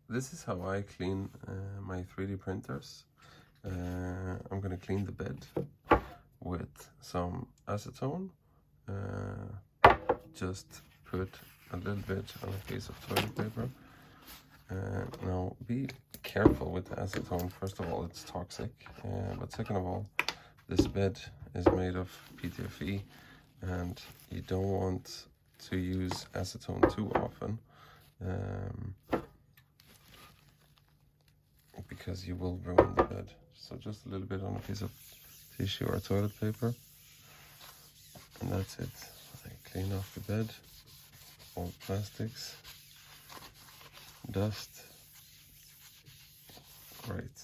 this is how I clean my 3D printers. I'm gonna clean the bed with some acetone. Just put a little bit on a piece of toilet paper. Now be careful with the acetone. First of all, it's toxic, but second of all, this bed is made of PTFE, and you don't want to use acetone too often, because you will ruin the bed. So just a little bit on a piece of tissue or toilet paper, and that's it. I clean off the bed, all plastics, dust. Great.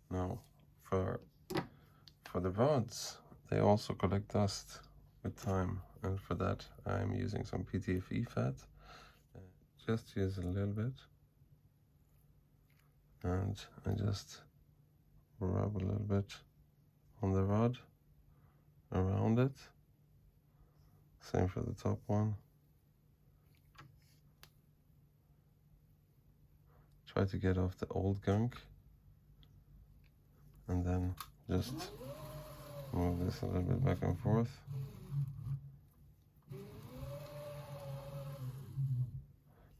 Now for the rods, they also collect dust with time, and for that I'm using some PTFE Fat. Just use a little bit, and I just rub a little bit on the rod around it. Same for the top one. Try to get off the old gunk, and then just move this a little bit back and forth.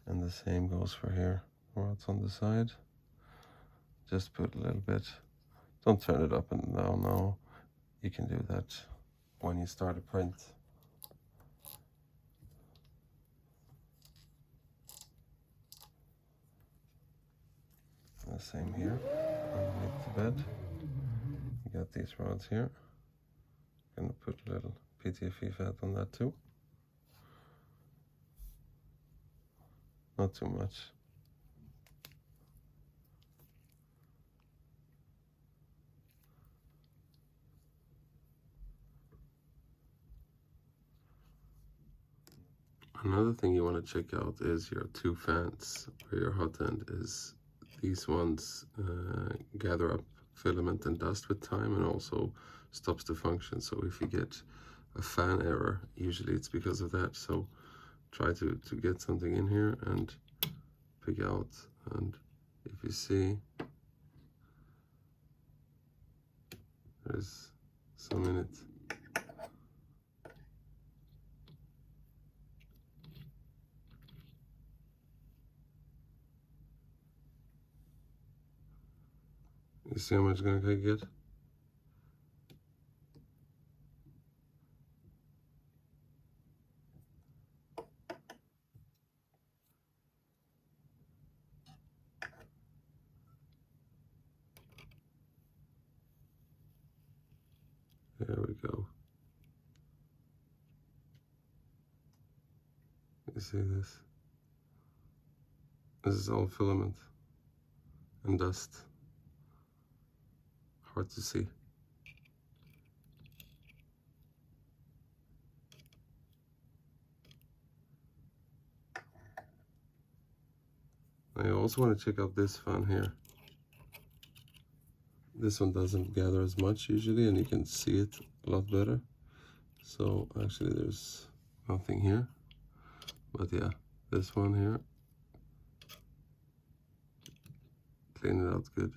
And the same goes for here. Rods on the side. Just put a little bit. Don't turn it up and down now. You can do that when you start a print. And the same here, underneath the bed. You got these rods here. Gonna put a little PTFE Fat on that too. Not too much. Another thing you want to check out is your two fans, where your hot end is. These ones gather up filament and dust with time, and also stops the function. So if you get a fan error, usually it's because of that. So try to get something in here and pick out. And if you see, there's some in it. You see how much gunk I get? There we go. You see this? This is all filament and dust. Hard to see. I also want to check out this fan here. This one doesn't gather as much usually, and you can see it a lot better. So actually there's nothing here, but yeah, this one here, clean it out good.